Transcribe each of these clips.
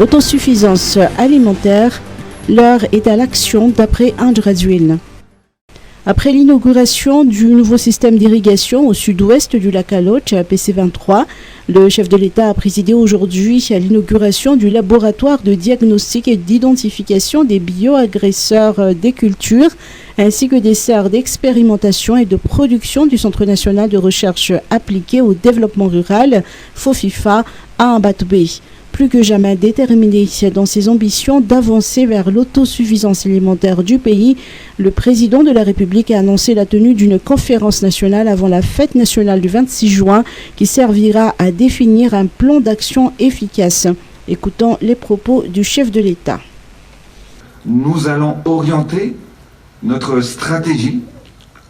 Autosuffisance alimentaire, l'heure est à l'action d'après André Razuil. Après l'inauguration du nouveau système d'irrigation au sud-ouest du lac Aloche, PC23, le chef de l'État a présidé aujourd'hui à l'inauguration du laboratoire de diagnostic et d'identification des bioagresseurs des cultures, ainsi que des serres d'expérimentation et de production du Centre national de recherche appliquée au développement rural, FOFIFA, à Ambatobé. Plus que jamais déterminé dans ses ambitions d'avancer vers l'autosuffisance alimentaire du pays, le président de la République a annoncé la tenue d'une conférence nationale avant la fête nationale du 26 juin qui servira à définir un plan d'action efficace. Écoutons les propos du chef de l'État. Nous allons orienter notre stratégie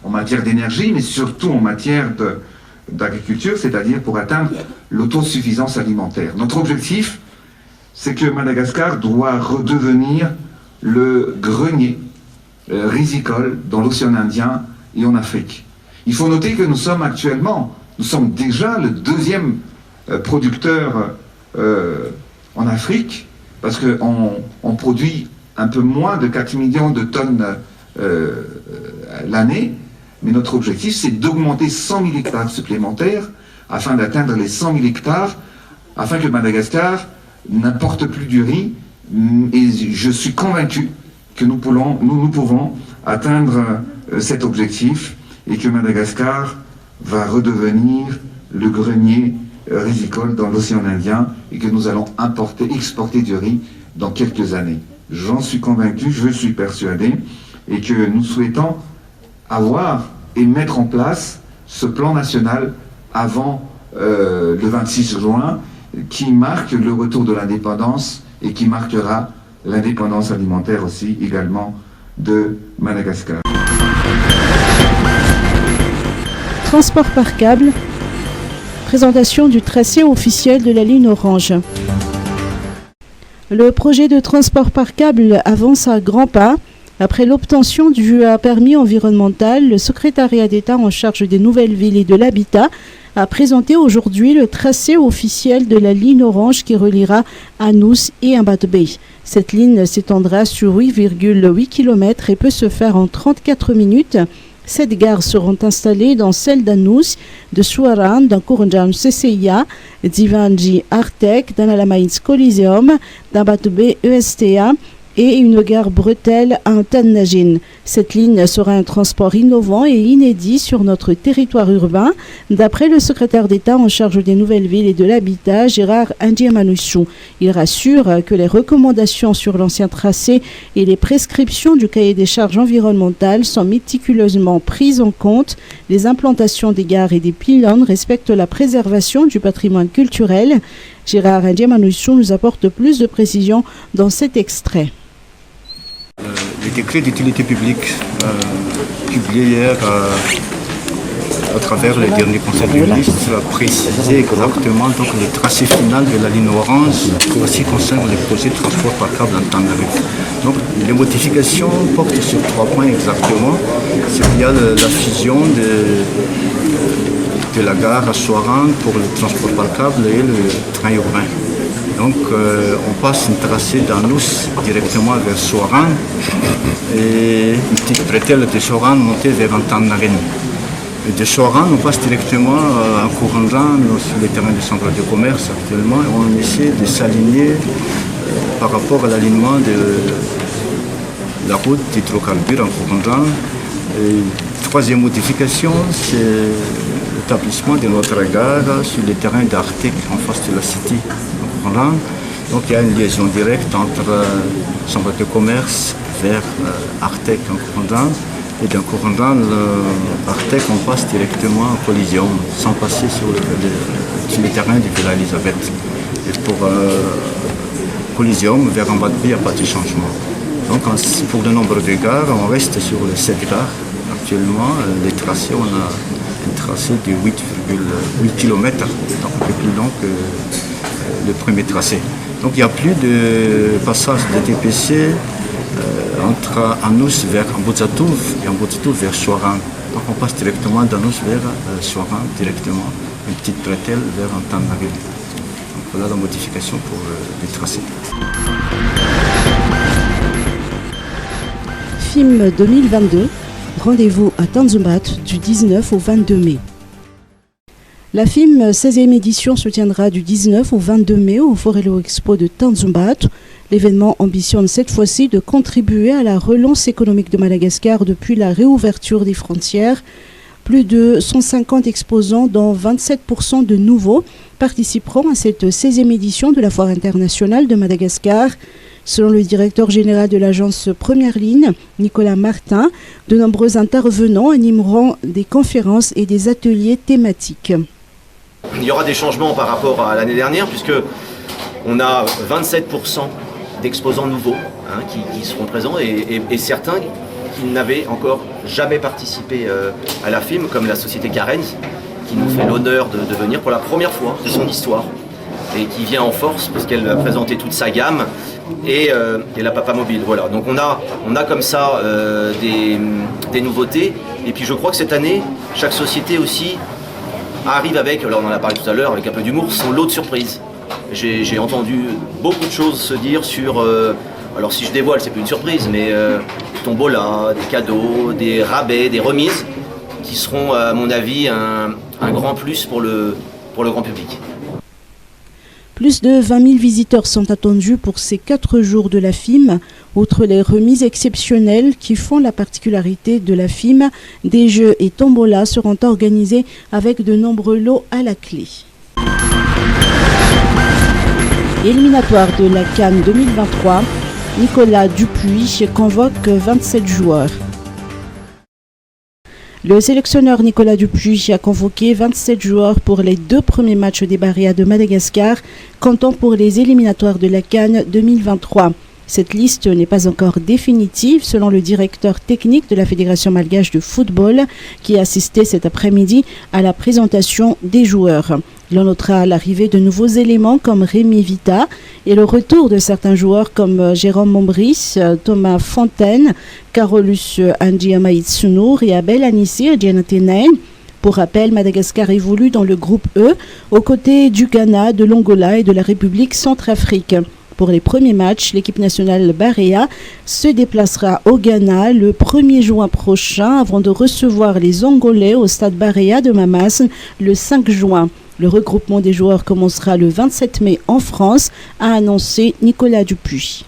en matière d'énergie, mais surtout en matière d'agriculture, c'est-à-dire pour atteindre l'autosuffisance alimentaire. Notre objectif, c'est que Madagascar doit redevenir le grenier risicole dans l'océan Indien et en Afrique. Il faut noter que nous sommes déjà le deuxième producteur en Afrique, parce qu'on produit un peu moins de 4 millions de tonnes l'année. Mais notre objectif, c'est d'augmenter 100 000 hectares supplémentaires afin d'atteindre les 100 000 hectares, afin que Madagascar n'importe plus du riz. Et je suis convaincu que nous pouvons atteindre cet objectif et que Madagascar va redevenir le grenier risicole dans l'océan Indien et que nous allons exporter du riz dans quelques années. J'en suis convaincu, je suis persuadé, et que nous souhaitons avoir et mettre en place ce plan national avant le 26 juin qui marque le retour de l'indépendance et qui marquera l'indépendance alimentaire aussi également de Madagascar. Transport par câble, présentation du tracé officiel de la ligne orange. Le projet de transport par câble avance à grands pas. Après l'obtention du permis environnemental, le secrétariat d'État en charge des nouvelles villes et de l'habitat a présenté aujourd'hui le tracé officiel de la ligne orange qui reliera Anous et Ambatobé. Cette ligne s'étendra sur 8,8 km et peut se faire en 34 minutes. 7 gares seront installées dans celle d'Anous, de Souaran, d'Ankourndjan CCIA, d'Ivanji Artek, d'Analamaïs Coliseum, d'Ambatobé ESTA, et une gare bretelle à Tannagine. Cette ligne sera un transport innovant et inédit sur notre territoire urbain, d'après le secrétaire d'État en charge des nouvelles villes et de l'habitat, Gérard Ndiamanoussou. Il rassure que les recommandations sur l'ancien tracé et les prescriptions du cahier des charges environnementales sont méticuleusement prises en compte. Les implantations des gares et des pylônes respectent la préservation du patrimoine culturel. Gérard Ndiamanoussou nous apporte plus de précisions dans cet extrait. Le décret d'utilité publique publié hier à travers le dernier conseil des ministres a précisé exactement donc, le tracé final de la ligne orange en ce qui concerne les projets de transport par câble en Tanaré. Donc les modifications portent sur 3 points exactement. Il y a la fusion de la gare à Souaran pour le transport par câble et le train urbain. Donc on passe une tracée d'Anous directement vers Souaran et une petite bretelle de Souaran montée vers Antanarène. Et de Souaran, on passe directement à Kourandjan, sur les terrains du centre de commerce actuellement, et on essaie de s'aligner par rapport à l'alignement de la route d'hydrocarbures en Kourandjan. Troisième modification, c'est l'établissement de notre gare sur les terrains d'Artek en face de la City. Donc il y a une liaison directe entre centre de commerce vers Artek en Kourandjan. Et d'un Kourandjan, Artek, on passe directement en collision, sans passer sur les terrains de Villa Elisabeth. Et pour collision, vers Ambatobé, il n'y a pas de changement. Donc pour le nombre de gares, on reste sur les 7 gares. Actuellement, les tracés, on a un tracé de 8,8 km, donc un peu plus long que le premier tracé. Donc il n'y a plus de passage de TPC entre Anous vers Ambotsatouv et Ambotsatouv vers Souaran. Donc on passe directement d'Anous vers Souaran, directement, une petite bretelle vers Antananarivo. voilà la modification pour les tracés. FIM 2022, rendez-vous à Tanzumbat du 19 au 22 mai. La FIM 16e édition se tiendra du 19 au 22 mai au Forello Expo de Tanzumbat. L'événement ambitionne cette fois-ci de contribuer à la relance économique de Madagascar depuis la réouverture des frontières. Plus de 150 exposants, dont 27% de nouveaux, participeront à cette 16e édition de la Foire internationale de Madagascar. Selon le directeur général de l'agence Première Ligne, Nicolas Martin, de nombreux intervenants animeront des conférences et des ateliers thématiques. Il y aura des changements par rapport à l'année dernière, puisque on a 27% d'exposants nouveaux qui seront présents et certains qui n'avaient encore jamais participé à la FIM, comme la société Carenz, qui nous fait l'honneur de venir pour la première fois de son histoire et qui vient en force parce qu'elle va présenter toute sa gamme et la Papa Mobile. Voilà. Donc on a comme ça des nouveautés, et puis je crois que cette année, chaque société aussi arrive avec, alors on en a parlé tout à l'heure, avec un peu d'humour, son lot de surprises. J'ai entendu beaucoup de choses se dire sur, alors si je dévoile, c'est plus une surprise, mais tombola, des cadeaux, des rabais, des remises, qui seront à mon avis un grand plus pour le grand public. Plus de 20 000 visiteurs sont attendus pour ces 4 jours de la FIM. Outre les remises exceptionnelles qui font la particularité de la FIM, des jeux et tombola seront organisés avec de nombreux lots à la clé. Éliminatoire de la CAN 2023, Nicolas Dupuis convoque 27 joueurs. Le sélectionneur Nicolas Dupuis a convoqué 27 joueurs pour les 2 premiers matchs des Barrières de Madagascar, comptant pour les éliminatoires de la CAN 2023. Cette liste n'est pas encore définitive selon le directeur technique de la Fédération malgache de football qui a assisté cet après-midi à la présentation des joueurs. L'on notera l'arrivée de nouveaux éléments comme Rémi Vita et le retour de certains joueurs comme Jérôme Mombris, Thomas Fontaine, Carolus Andiamaïtsunour et Abel Anissi Adjanatenain. Pour rappel, Madagascar évolue dans le groupe E aux côtés du Ghana, de l'Angola et de la République centrafrique. Pour les premiers matchs, l'équipe nationale Barea se déplacera au Ghana le 1er juin prochain avant de recevoir les Angolais au stade Barea de Mamas le 5 juin. Le regroupement des joueurs commencera le 27 mai en France, a annoncé Nicolas Dupuis.